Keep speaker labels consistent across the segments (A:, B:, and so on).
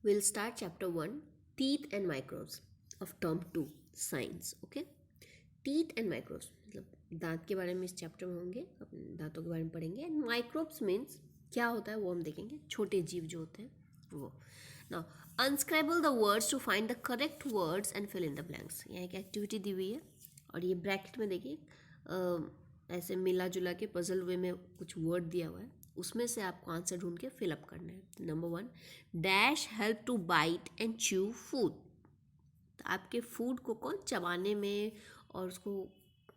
A: We'll start chapter 1, teeth and microbes of term 2, science. Okay? Teeth and microbes मतलब दांत के बारे में इस चैप्टर में होंगे, अपने दांतों के बारे में पढ़ेंगे. एंड माइक्रोब्स मीन्स क्या होता है वो हम देखेंगे, छोटे जीव जो होते हैं वो. Now unscramble the words to find the correct words and fill in the blanks. यहाँ एक एक्टिविटी दी हुई है और ये ब्रैकेट में देखिए ऐसे मिला जुला के पजल वे में कुछ वर्ड दिया हुआ है, उसमें से आपको आंसर ढूंढ के फिलअप करना है. Number 1, dash help to bite and chew food. तो आपके फूड को कौन चबाने में और उसको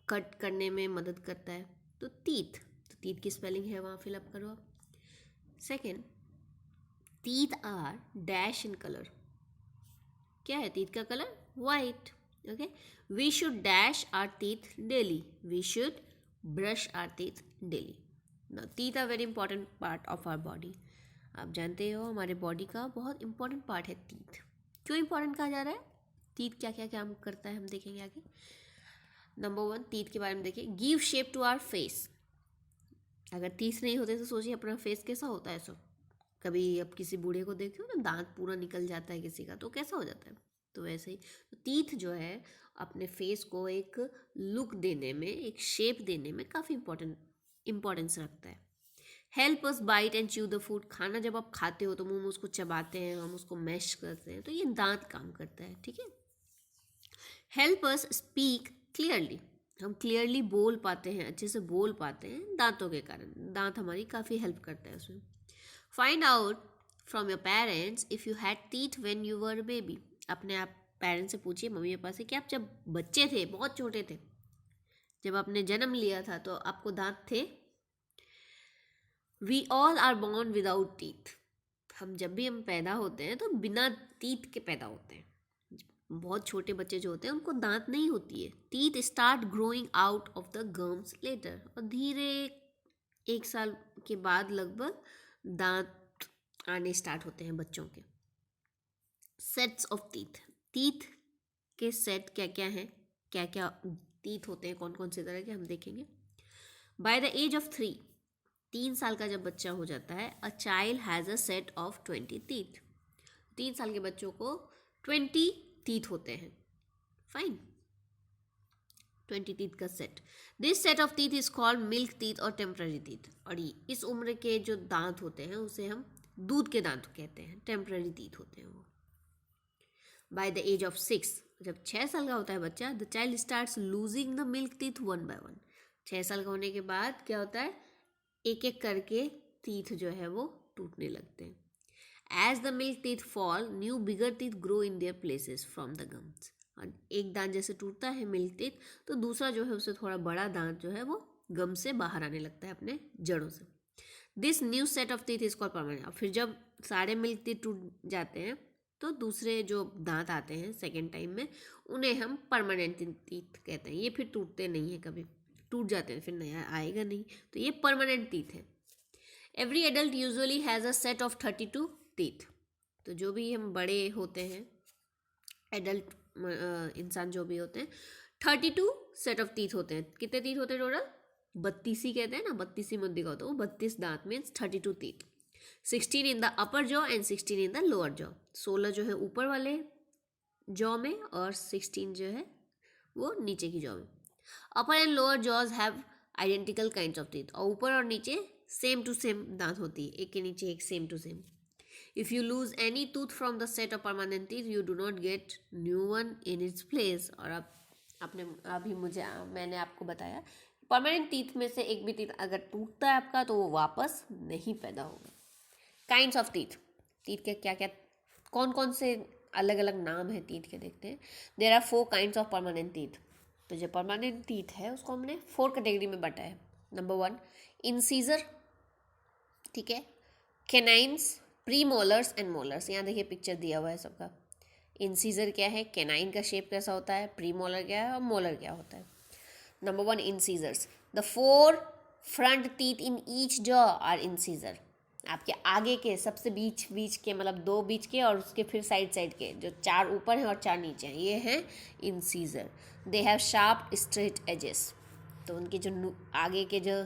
A: कट करने में मदद करता है? तो टीथ. तो टीथ की स्पेलिंग है वहाँ फिलअप करो आप. Second, teeth are dash in colour. क्या है टीथ का colour? White. Okay. We should dash our teeth daily. We should brush our teeth daily. Now teeth are very important part of our body. आप जानते हो हमारे body का बहुत important part है टीथ. क्यों इंपॉर्टेंट कहा जा रहा है? टीथ क्या क्या काम करता है हम देखेंगे आगे. नंबर 1, टीथ के बारे में देखिए. Give shape to our face. अगर टीथ नहीं होते तो सोचिए अपना फेस कैसा होता है. सब कभी अब किसी बूढ़े को देखते हो ना, दांत पूरा निकल जाता है किसी का, तो कैसा हो जाता है. तो वैसे ही तो टीथ जो है अपने फेस को एक लुक देने में, एक शेप देने में काफ़ी इम्पोर्टेंस रखता है. Help us bite and chew the food. खाना जब आप खाते हो तो मुंह में उसको चबाते हैं, हम उसको मैश करते हैं, तो ये दांत काम करता है. ठीक है. हेल्प अस स्पीक क्लियरली. हम क्लियरली बोल पाते हैं, अच्छे से बोल पाते हैं दांतों के कारण. दांत हमारी काफ़ी हेल्प करता है उसमें. Find out from your parents if you had teeth when you were baby. अपने आप पेरेंट्स से पूछिए, मम्मी पापा से, कि आप जब बच्चे थे, बहुत छोटे थे, जब आपने जन्म लिया था तो आपको दांत थे? We all are born without teeth. हम जब भी हम पैदा होते हैं तो बिना टीथ के पैदा होते हैं. बहुत छोटे बच्चे जो होते हैं उनको दांत नहीं होती है. Teeth start growing out of the gums later. और धीरे 1 साल के बाद लगभग दांत आने स्टार्ट होते हैं बच्चों के. Sets of teeth. टीथ के सेट क्या क्या हैं, क्या क्या टीथ होते हैं, कौन कौन से तरह के, हम देखेंगे. बाय द एज ऑफ 3 साल का जब बच्चा हो जाता है, a child has a set of 20 teeth. 3 साल के बच्चों को 20 टीथ होते हैं. फाइन. 20 टीथ का set. This set of teeth is called milk teeth और टेम्पररी टीथ. और इस उम्र के जो दांत होते हैं उसे हम दूध के दांत कहते हैं, टेम्पररी टीथ होते हैं वो. बाय द एज ऑफ 6, जब 6 साल का होता है बच्चा, the child starts losing the milk teeth 1 by 1. 6 साल का होने के बाद क्या होता है, एक एक करके टीथ जो है वो टूटने लगते हैं. As the milk teeth fall, new bigger teeth grow in their places from the gums. और एक दांत जैसे टूटता है मिल्क टीथ, तो दूसरा जो है उससे थोड़ा बड़ा दांत जो है वो गम से बाहर आने लगता है अपने जड़ों से. This new set of teeth is called permanent. फिर जब सारे मिल्क टीथ टूट जाते हैं तो दूसरे जो दांत आते हैं सेकेंड टाइम में, उन्हें हम परमानेंट टीथ कहते हैं. ये फिर टूटते नहीं हैं, कभी टूट जाते हैं फिर नया आएगा नहीं, तो ये परमानेंट टीथ है. Every adult usually has a set of 32 teeth. तो जो भी हम बड़े होते हैं, एडल्ट इंसान जो भी होते हैं, 32 सेट ऑफ टीथ होते हैं. कितने टीथ होते हैं टोटल? 32 ही कहते हैं ना, 32 मुद्दे का होता है वो. 32 दांत means 32 teeth. 16 in the upper jaw and 16 in the lower jaw. 16 जो है ऊपर वाले जॉ में और 16 जो है वो नीचे की जॉ में. Upper and lower jaws have identical kinds of teeth. और ऊपर और नीचे सेम टू सेम दांत होती है, एक के नीचे एक, same to same. If you lose any tooth from the set of permanent teeth, you do not get new one in its place. और अब मैंने आपको बताया परमानेंट टीथ में से एक भी टीथ अगर टूटता है आपका तो वो वापस नहीं पैदा होगा. Kinds of teeth. टीथ के क्या क्या, कौन कौन से अलग अलग नाम है टीथ के, देखते हैं. There are 4 kinds of permanent teeth. तो जो परमानेंट टीथ है उसको हमने 4 कैटेगरी में बांटा है. Number 1, incisor. ठीक है. Canines, premolars and molars. यहाँ देखिए पिक्चर दिया हुआ है सबका. इंसीजर क्या है, कैनाइन का शेप कैसा होता है, प्रीमोलर क्या है और मोलर क्या होता है. Number 1, incisors. The 4 front teeth in each jaw are incisor. आपके आगे के सबसे बीच के, मतलब 2 बीच के और उसके फिर साइड के, जो 4 ऊपर हैं और 4 नीचे हैं, ये हैं incisor. They have sharp straight edges. तो उनके जो आगे के जो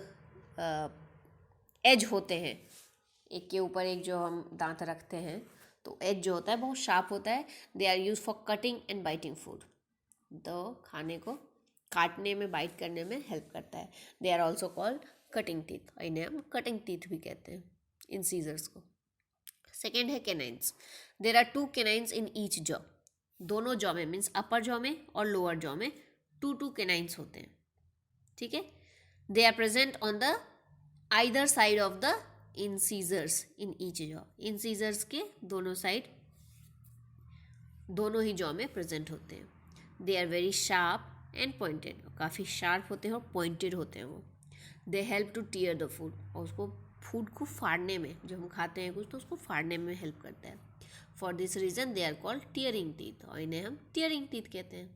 A: एज होते हैं, एक के ऊपर एक जो हम दांत रखते हैं, तो एज जो होता है बहुत शार्प होता है. They are use for cutting and biting food. तो खाने को काटने में, बाइट करने में हेल्प करता है. They are also called cutting teeth. इन्हें हम कटिंग टीथ भी कहते हैं, इन सीजर्स को. सेकेंड है canines. There are 2 canines in each jaw. दोनों जॉ में, मीन्स अपर जॉ में और लोअर जॉ में 2 कैनाइन्स होते हैं. ठीक है. They are present on the either side of the incisors in each jaw. Incisors के दोनों साइड, दोनों ही जॉ में प्रेजेंट होते हैं. They are very sharp and pointed. काफ़ी शार्प होते हैं और पॉइंटेड होते हैं वो. They help to tear the food. और उसको, फूड को फाड़ने में, जब हम खाते हैं कुछ तो उसको फाड़ने में हेल्प करता है. For this reason they are called tearing teeth, और इन्हें हम टीयरिंग टीथ कहते हैं.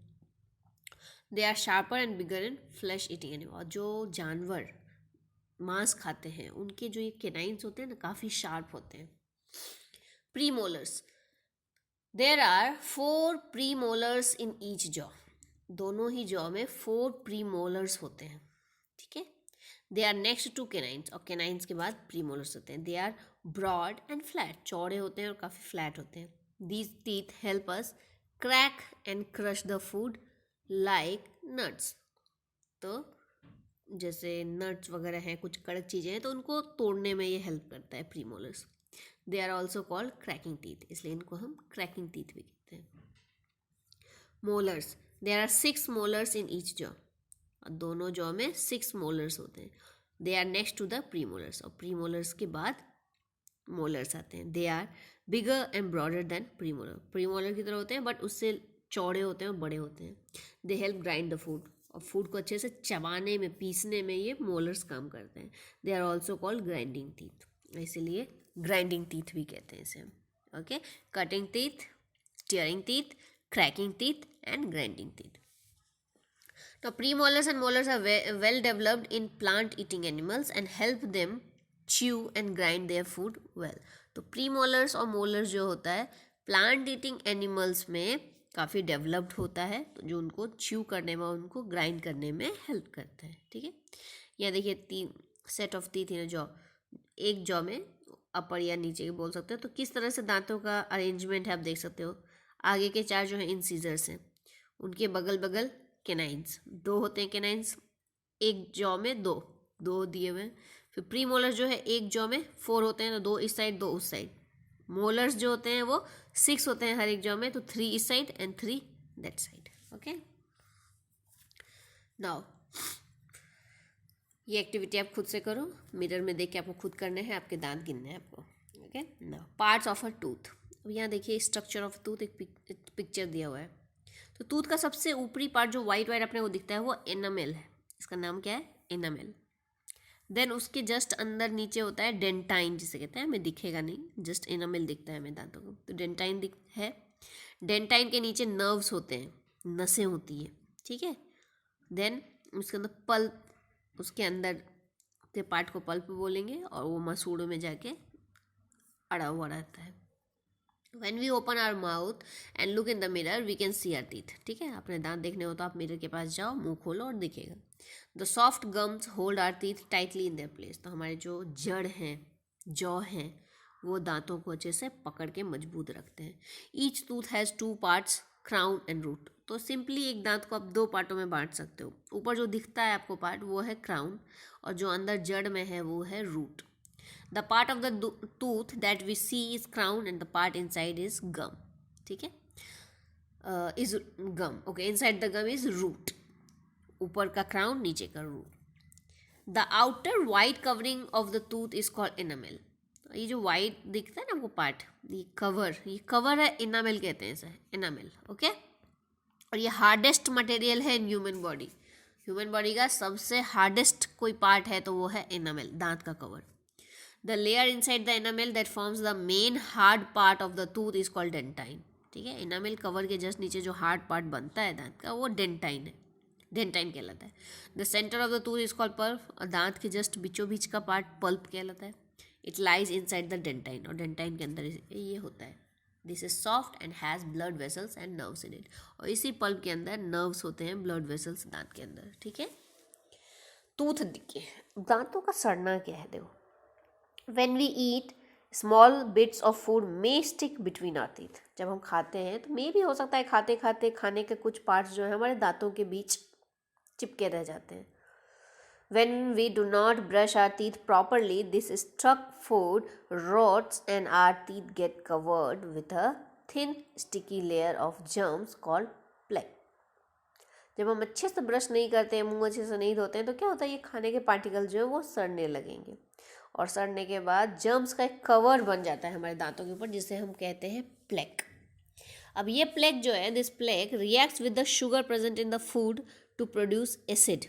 A: They are sharper and bigger in flesh eating animal. और जो जानवर मांस खाते हैं उनके जो ये कैनाइन्स होते हैं ना, काफ़ी शार्प होते हैं. Premolars. There are 4 premolars in each jaw. दोनों ही जॉ में 4 प्रीमोलर्स होते हैं. ठीक है. They are next to canines. और कैनाइन्स के बाद प्रीमोलर्स होते हैं. They are broad and flat. चौड़े होते हैं और काफ़ी फ्लैट होते हैं. These teeth help us crack and crush the food like nuts. तो जैसे नट्स वगैरह हैं, कुछ कड़क चीज़ें हैं, तो उनको तोड़ने में ये हेल्प करता है premolars. They are also called cracking teeth, इसलिए इनको हम क्रैकिंग टीथ भी कहते हैं. Molars. There are 6 molars in each jaw. दोनों जॉ में 6 मोलर्स होते हैं. They are next to the premolars. और प्रीमोलर्स के बाद मोलर्स आते हैं. They are bigger and broader than premolar. Premolar की तरह होते हैं बट उससे चौड़े होते हैं और बड़े होते हैं. They help grind the food. और फूड को अच्छे से चबाने में, पीसने में ये मोलर्स काम करते हैं. They are also called grinding teeth, इसीलिए ग्राइंडिंग टीथ भी कहते हैं इसे. Okay. Cutting teeth, steering teeth, cracking teeth and grinding teeth. Now, premolars and molars are well developed in plant eating animals and help them chew and grind their food well. तो premolars और molars जो होता है plant eating animals में काफ़ी developed होता है, तो जो उनको च्यू करने में, उनको ग्राइंड करने में हेल्प करता है. ठीक है. यहाँ देखिए 3 set of teeth in jaw. एक जॉ में अपर या नीचे बोल सकते हो. तो किस तरह से दांतों का अरेंजमेंट है आप देख सकते हो. आगे के 4 जो है इंसीजर्स हैं, उनके बगल बगल कैनाइन्स. 2 होते हैं कैनाइन्स एक जॉ में, 2 दिए हुए हैं. फिर प्री मोलर्स जो है एक जॉ में 4 होते हैं, तो 2 इस साइड 2 उस साइड. मोलर्स जो होते हैं वो 6 होते हैं हर एक जॉ में, तो 3 इस side and 3 that side. Okay. Now ये एक्टिविटी आप खुद से करो. मिरर में देख के आपको खुद करने हैं, आपके दांत गिनने हैं आपको. Okay. Now parts of a tooth. अब यहाँ देखिए स्ट्रक्चर ऑफ टूथ, एक पिक्चर दिया हुआ है. तो टूथ का सबसे ऊपरी पार्ट जो वाइट वाइट अपने को दिखता है वो एनामेल है. इसका नाम क्या है? एनामेल. देन उसके जस्ट अंदर नीचे होता है डेंटाइन, जिसे कहते हैं. हमें दिखेगा नहीं, जस्ट एनामेल दिखता है हमें दांतों को. तो डेंटाइन है. डेंटाइन के नीचे नर्व्स होते हैं, नसें होती हैं. ठीक है. देन उसके अंदर पल्प, उसके अंदर के पार्ट को पल्प बोलेंगे, और वो मसूड़ों में जाके अड़ा हुआ रहता है. When we open our mouth and look in the mirror, we can see our teeth. ठीक है. अपने दांत देखने हो तो आप मिरर के पास जाओ, मुंह खोलो और दिखेगा. The soft gums hold our teeth tightly in their place. तो हमारे जो जड़ हैं, जॉ हैं, वो दांतों को अच्छे से पकड़ के मजबूत रखते हैं. Each tooth has 2 parts, crown and root. तो सिंपली एक दांत को आप 2 पार्टों में बांट सकते हो. ऊपर जो दिखता है आपको पार्ट वो है क्राउन, और जो अंदर जड़ में है वो है root. The part of the tooth that we see is crown and the part inside is gum. ठीक है. Is gum. Okay. Inside the gum is root. ऊपर का crown, नीचे का root. The outer white covering of the tooth is called enamel. ये जो white दिखता है ना आपको पार्ट, ये cover है, enamel कहते हैं इसे, enamel. ओके. और ये हार्डेस्ट मटेरियल है in human body. Human body का सबसे हार्डेस्ट कोई पार्ट है तो वो है enamel, दांत का cover. The layer inside the enamel that forms the main hard part of the tooth is called dentine. ठीक है. enamel कवर के जस्ट नीचे जो हार्ड पार्ट बनता है दांत का वो डेंटाइन है, डेंटाइन कहलाता है. The center of the tooth is called pulp. और दांत के जस्ट बीचों बीच का पार्ट पल्प कहलाता है. It lies inside the dentine. और डेंटाइन के अंदर ये होता है. This is soft and has blood vessels and nerves in it. और इसी पल्प के अंदर नर्व्स होते हैं, ब्लड वेसल्स दांत के अंदर. ठीक है. टूथ देखिए, दांतों का सड़ना क्या है. देखो, when we eat, small bits of food may stick between our teeth. जब हम खाते हैं तो मे भी हो सकता है खाते खाते खाने के कुछ पार्ट्स जो है हमारे दांतों के बीच चिपके रह जाते हैं। When we do not brush our teeth properly, this stuck food rots and our teeth get covered with a thin sticky layer of germs called plaque. जब हम अच्छे से ब्रश नहीं करते हैं, मुंह अच्छे से नहीं धोते हैं, तो क्या होता है, ये खाने के पार्टिकल जो है वो सड़ने लगेंगे और सड़ने के बाद जर्म्स का एक कवर बन जाता है हमारे दांतों के ऊपर, जिसे हम कहते हैं प्लेक। अब ये प्लेक जो है, this plaque reacts with the sugar present in the food to produce acid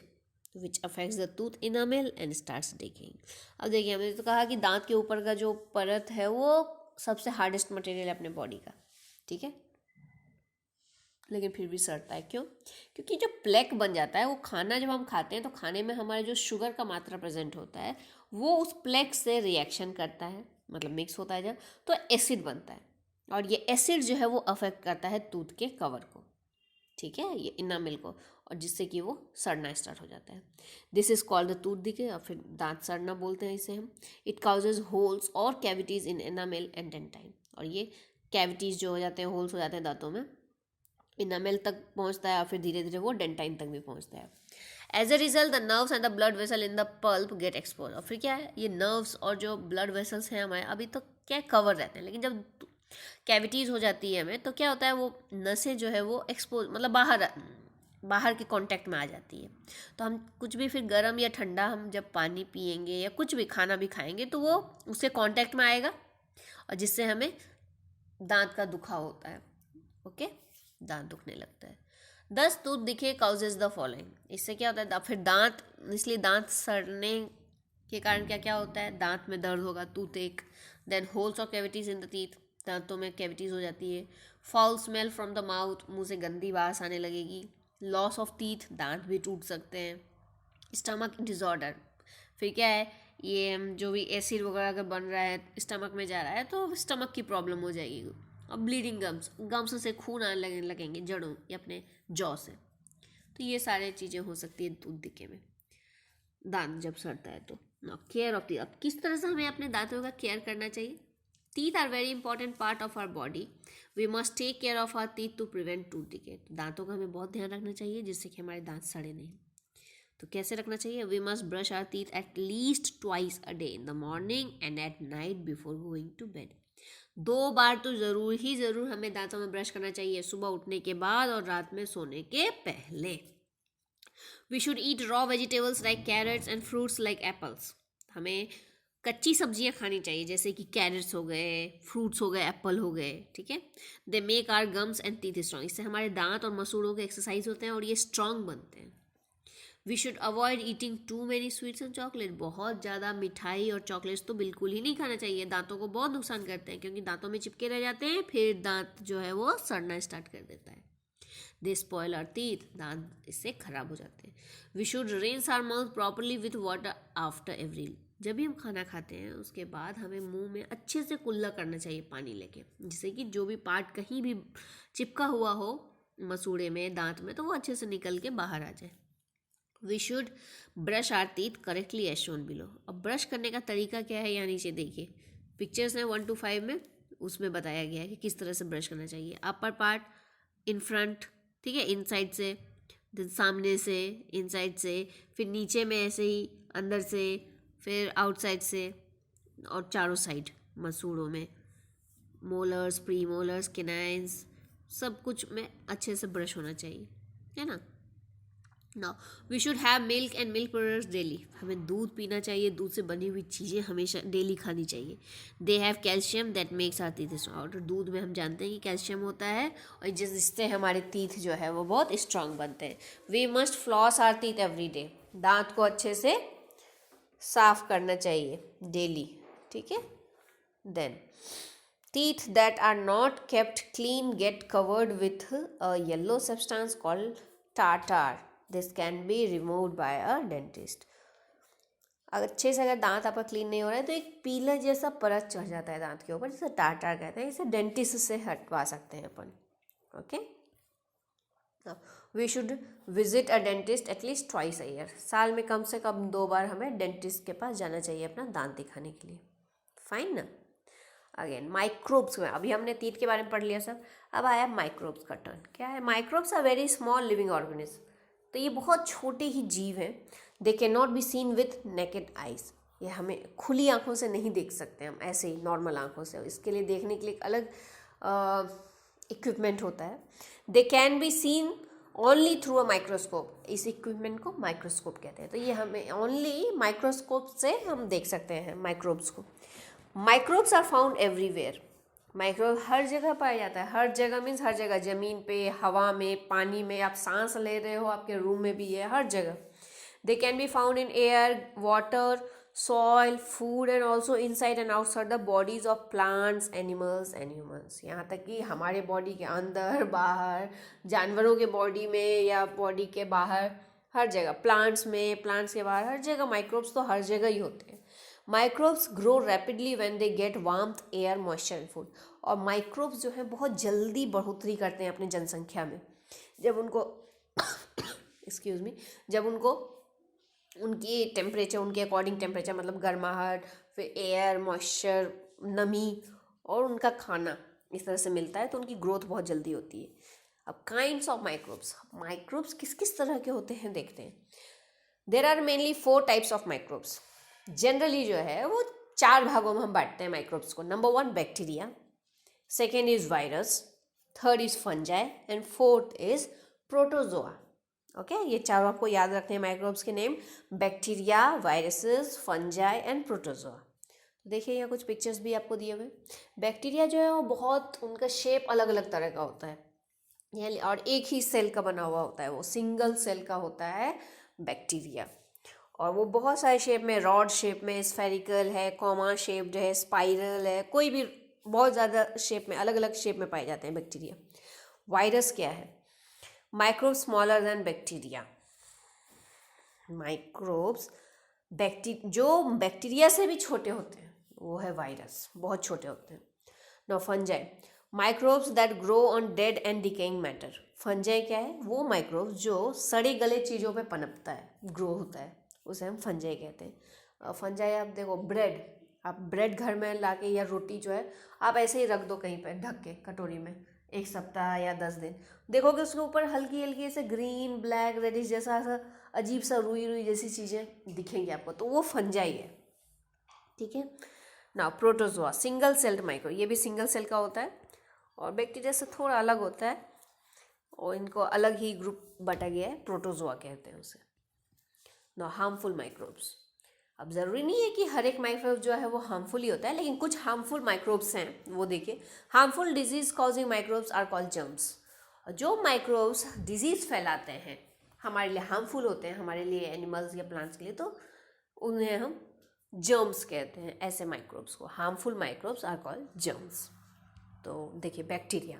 A: which affects the tooth enamel and starts decaying. अब देखिए, हमने तो कहा कि दांत के ऊपर का जो परत है वो सबसे हार्डेस्ट मटेरियल है अपने बॉडी का, ठीक है, लेकिन फिर भी सड़ता है। क्यों? क्योंकि जो प्लेक बन जाता है वो खाना जब हम खाते हैं तो खाने में हमारे जो शुगर का मात्रा प्रेजेंट होता है वो उस प्लेक से रिएक्शन करता है, मतलब मिक्स होता है जब, तो एसिड बनता है और ये एसिड जो है वो अफेक्ट करता है टूथ के कवर को, ठीक है, ये इनामिल को, और जिससे कि वो सड़ना स्टार्ट हो जाता है। This is called the tooth decay, और फिर दांत सड़ना बोलते हैं इसे हम। इट काउजेज होल्स और cavities in enamel and dentine, और ये कैविटीज जो हो जाते हैं, होल्स हो जाते हैं दांतों में, इनामिल तक पहुंचता है और फिर धीरे धीरे वो डेंटाइन तक भी पहुंचता है। As a result the nerves and the blood vessel in the pulp get expose, और फिर क्या है, ये नर्व्स और जो ब्लड वेसल्स हैं हमारे अभी तो क्या कवर रहते हैं, लेकिन जब कैविटीज़ हो जाती है हमें तो क्या होता है, वो नसें जो है वो एक्सपोज, मतलब बाहर के कांटेक्ट में आ जाती है। तो हम कुछ भी फिर गर्म या ठंडा हम जब पानी पिएंगे या कुछ भी खाना भी खाएंगे तो वो उससे कांटेक्ट में आएगा और जिससे हमें दांत का दुखाव होता है, ओके, दांत दुखने लगता है। 10 tooth decay causes the following, इससे क्या होता है, फिर दांत, इसलिए दांत सड़ने के कारण क्या क्या होता है, दांत में दर्द होगा, टूथ एक, देन होल्स और कैविटीज इन द टीथ, दांतों में कैविटीज हो जाती है, foul smell from the mouth, मुंह से गंदी बास आने लगेगी, लॉस ऑफ टीथ, दांत भी टूट सकते हैं, स्टमक डिसऑर्डर, फिर क्या है, ये जो भी एसिड वगैरह अगर बन रहा है स्टमक में जा रहा है तो स्टमक की प्रॉब्लम हो जाएगी, और ब्लीडिंग गम्स से खून आने लगेंगे जड़ों या अपने जॉ से। तो ये सारी चीज़ें हो सकती है दूध दिखे में दांत जब सड़ता है तो। केयर ऑफ टीथ, अब किस तरह से हमें अपने दांतों का केयर करना चाहिए। Teeth are very important part of our body, we must take care of our teeth to prevent tooth decay. दांतों का हमें बहुत ध्यान रखना चाहिए जिससे कि हमारे दांत सड़े नहीं। तो कैसे रखना चाहिए, we must brush our teeth at least twice a day, in the morning and at night before going to bed. 2 बार तो ज़रूर हमें दांतों में ब्रश करना चाहिए, सुबह उठने के बाद और रात में सोने के पहले। We should eat raw vegetables like carrots and fruits like apples, हमें कच्ची सब्जियां खानी चाहिए जैसे कि कैरेट्स हो गए, फ्रूट्स हो गए, एप्पल हो गए, ठीक है। They make our gums and teeth strong, इससे हमारे दांत और मसूड़ों के एक्सरसाइज होते हैं और ये स्ट्रॉन्ग बनते हैं। We should avoid eating too many sweets and chocolate, बहुत ज़्यादा मिठाई और चॉकलेट्स तो बिल्कुल ही नहीं खाना चाहिए, दांतों को बहुत नुकसान करते हैं क्योंकि दांतों में चिपके रह जाते हैं, फिर दांत जो है वो सड़ना स्टार्ट कर देता है। दे स्पॉइल आवर टीथ, दांत इससे खराब हो जाते हैं। We should rinse our mouth properly with water after every, जब भी हम खाना खाते हैं उसके बाद हमें मुंह में अच्छे से कुल्ला करना चाहिए पानी लेके, जिससे कि जो भी पार्ट कहीं भी चिपका हुआ हो मसूड़े में, दांत में, तो वो अच्छे से निकल के बाहर आ जाए। We should brush our teeth correctly as shown below, अब ब्रश करने का तरीका क्या है यहाँ नीचे देखिए, पिक्चर्स हैं 1 to 5 में, उसमें बताया गया है कि किस तरह से ब्रश करना चाहिए। अपर पार्ट इन फ्रंट, ठीक है, इनसाइड से, देन सामने से, इनसाइड से, फिर नीचे में ऐसे ही अंदर से, फिर आउटसाइड से, और चारों साइड मसूड़ों में, मोलर्स, प्री मोलर्स, केनाइन्स, सब कुछ में अच्छे से ब्रश होना चाहिए, है ना। Now we should have milk and milk products daily, हमें दूध पीना चाहिए, दूध से बनी हुई चीज़ें हमेशा डेली खानी चाहिए। They have calcium that makes our teeth strong, और दूध में हम जानते हैं कि कैल्शियम होता है और जिससे हमारे टीथ जो है वो बहुत स्ट्रांग बनते हैं। We must floss our teeth every day, दांत को अच्छे से साफ करना चाहिए डेली, ठीक है। Then teeth that are not kept clean get covered with a yellow substance called tartar. This can be removed by a dentist. अगर अच्छे से अगर दांत आपका क्लीन नहीं हो रहा है तो एक पीला जैसा परत चढ़ जाता है दांत के ऊपर, जिसे टार्टार कहते हैं, इसे डेंटिस्ट से हटवा सकते हैं अपन, okay. We should visit a dentist at least twice a year, साल में कम से कम 2 बार हमें डेंटिस्ट के पास जाना चाहिए अपना दांत दिखाने के लिए, फाइन ना। अगेन माइक्रोब्स में अभी हमने टीथ के बारे में पढ़ लिया सब, अब आया माइक्रोब्स का टर्न। क्या है? Microbes are very small living organism. तो ये बहुत छोटे ही जीव हैं। They can not be seen with naked eyes. ये हमें खुली आंखों से नहीं देख सकते हम, ऐसे ही नॉर्मल आंखों से। इसके लिए देखने के लिए एक अलग इक्विपमेंट होता है। They can be seen only through a microscope. इस इक्विपमेंट को माइक्रोस्कोप कहते हैं। तो ये हमें ओनली माइक्रोस्कोप से हम देख सकते हैं माइक्रोब्स को। Microbes are found everywhere. Microbe हर जगह पाया जाता है। हर जगह मीन्स हर जगह, ज़मीन पे, हवा में, पानी में, आप सांस ले रहे हो आपके रूम में भी है, हर जगह। They can be found in air, water, soil, food and also inside and outside the bodies of plants, animals and humans. यहाँ तक कि हमारे बॉडी के अंदर, बाहर, जानवरों के बॉडी में या बॉडी के बाहर, हर जगह, प्लांट्स में, प्लांट्स के बाहर, हर जगह माइक्रोब्स तो हर जगह ही होते हैं। Microbes grow rapidly when they get warmth, air, moisture and food. और माइक्रोब्स जो है बहुत जल्दी बढ़ोतरी करते हैं अपनी जनसंख्या में। जब उनको एक्सक्यूज मी, जब उनको उनकी टेम्परेचर, उनके अकॉर्डिंग टेम्परेचर, मतलब गर्माहट, फिर एयर, मॉइस्चर, नमी और उनका खाना इस तरह से मिलता है तो उनकी ग्रोथ बहुत जल्दी होती है। अब काइंड्स ऑफ माइक्रोब्स, माइक्रोब्स किस किस तरह के होते हैं देखते हैं। There are mainly 4 types of microbes. Generally जो है वो 4 भागों में हम बांटते हैं माइक्रोब्स को। Number 1 bacteria, second is virus, third is fungi and fourth is protozoa. Okay, ये चारों आपको याद रखते हैं माइक्रोब्स के name, bacteria, viruses, fungi and protozoa. देखिए यहाँ कुछ पिक्चर्स भी आपको दिए हुए। बैक्टीरिया जो है वो बहुत, उनका शेप अलग अलग तरह का होता है और एक ही सेल का बना हुआ होता है, वो सिंगल सेल का होता है बैक्टीरिया। और वो बहुत सारे शेप में, रॉड शेप में, स्फेरिकल है, कॉमा शेप्ड है, स्पाइरल है, कोई भी बहुत ज़्यादा शेप में, अलग अलग शेप में पाए जाते हैं बैक्टीरिया। वायरस क्या है? Microbes smaller than bacteria. Microbes जो बैक्टीरिया से भी छोटे होते हैं वो है वायरस, बहुत छोटे होते हैं। No fungi, microbes that grow on dead and decaying matter. Fungi क्या है? वो माइक्रोब्स जो सड़े गले चीज़ों पे पनपता है, ग्रो होता है, उसे हम फंजाई कहते हैं। फंजाई आप देखो, ब्रेड, आप ब्रेड घर में लाके या रोटी जो है आप ऐसे ही रख दो कहीं पर ढक के कटोरी में, 1 सप्ताह या 10 दिन, देखोगे उसके ऊपर हल्की हल्की ऐसे ग्रीन, ब्लैक, रेडिश जैसा सा अजीब सा रुई रुई जैसी चीज़ें दिखेंगी आपको, तो वो फंजाई है। ठीक है ना। प्रोटोजोआ, सिंगल सेल्ड माइक्रो, ये भी सिंगल सेल का होता है और बैक्टीरिया से थोड़ा अलग होता है और इनको अलग ही ग्रुप बटा गया है, प्रोटोजोआ कहते हैं उसे। ना हार्मफुल माइक्रोब्स, अब ज़रूरी नहीं है कि हर एक माइक्रोब जो है वो हार्मफुल ही होता है, लेकिन कुछ हार्मफुल माइक्रोब्स हैं वो देखिए। Harmful disease causing microbes are called germs. जो माइक्रोब्स डिजीज़ फैलाते हैं, हमारे लिए हार्मफुल होते हैं, हमारे लिए, एनिमल्स या प्लांट्स के लिए, तो उन्हें हम जर्म्स कहते हैं। ऐसे माइक्रोब्स को harmful microbes are called germs. तो देखिए बैक्टीरिया,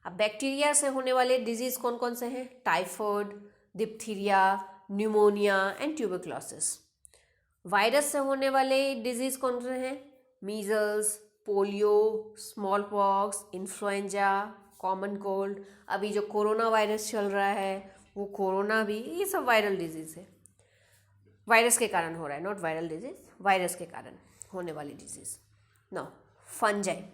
A: अब बैक्टीरिया से होने वाले डिजीज़ कौन कौन से हैं? Typhoid, diphtheria, pneumonia and tuberculosis. Virus से होने वाले डिजीज़ कौन से हैं? Measles, polio, small pox, influenza, common cold. अभी जो कोरोना वायरस चल रहा है वो कोरोना भी, ये सब वायरल डिजीज़ है, वायरस के कारण हो रहा है, नॉट वायरल डिजीज़, वायरस के कारण होने वाली डिजीज़। नो फंजाई,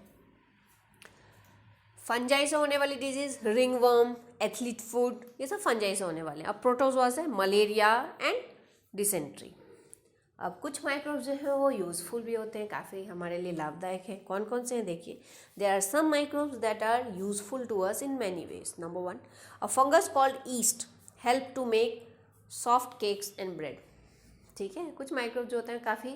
A: फंजाई से होने वाली डिजीज़, रिंगवर्म, एथलीट फुट, ये सब फंजाई से होने वाले हैं। अब प्रोटोजोआ से मलेरिया एंड डिसेंट्री। अब कुछ माइक्रोब्स जो हैं वो यूज़फुल भी होते हैं, काफ़ी हमारे लिए लाभदायक है। कौन कौन से हैं देखिए। There are some microbes that are useful to us in many ways. Number 1, a fungus called yeast help to make soft cakes and bread. ठीक है, कुछ माइक्रोब जो होते हैं काफ़ी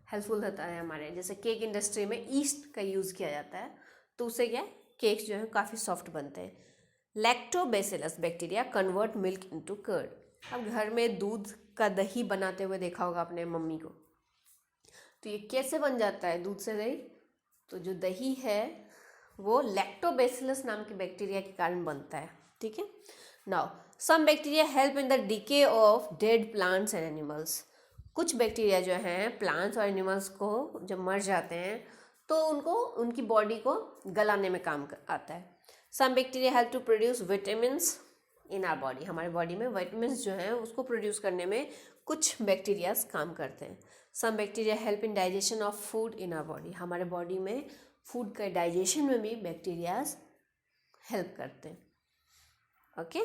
A: हेल्पफुल होता है हमारे, जैसे केक इंडस्ट्री में ईस्ट का यूज़ किया जाता है, तो उससे क्या केक्स जो है काफ़ी सॉफ्ट बनते हैं। Lactobacillus bacteria convert milk into curd. अब घर में दूध का दही बनाते हुए देखा होगा अपने मम्मी को, तो ये कैसे बन जाता है दूध से दही? तो जो दही है वो लैक्टोबैसिलस नाम के बैक्टीरिया के कारण बनता है। ठीक है। Now some bacteria help in the decay of dead plants and animals. कुछ बैक्टीरिया जो हैं प्लांट्स और एनिमल्स को जब मर जाते हैं तो उनको, उनकी बॉडी को गलाने में काम आता है। Some bacteria help to produce vitamins in our body. हमारे बॉडी में विटामिन्स जो हैं उसको प्रोड्यूस करने में कुछ बैक्टीरियाज काम करते हैं। Some bacteria help in digestion of food in our body. हमारे बॉडी में फूड का डाइजेशन में भी बैक्टीरियाज हेल्प करते हैं। ओके।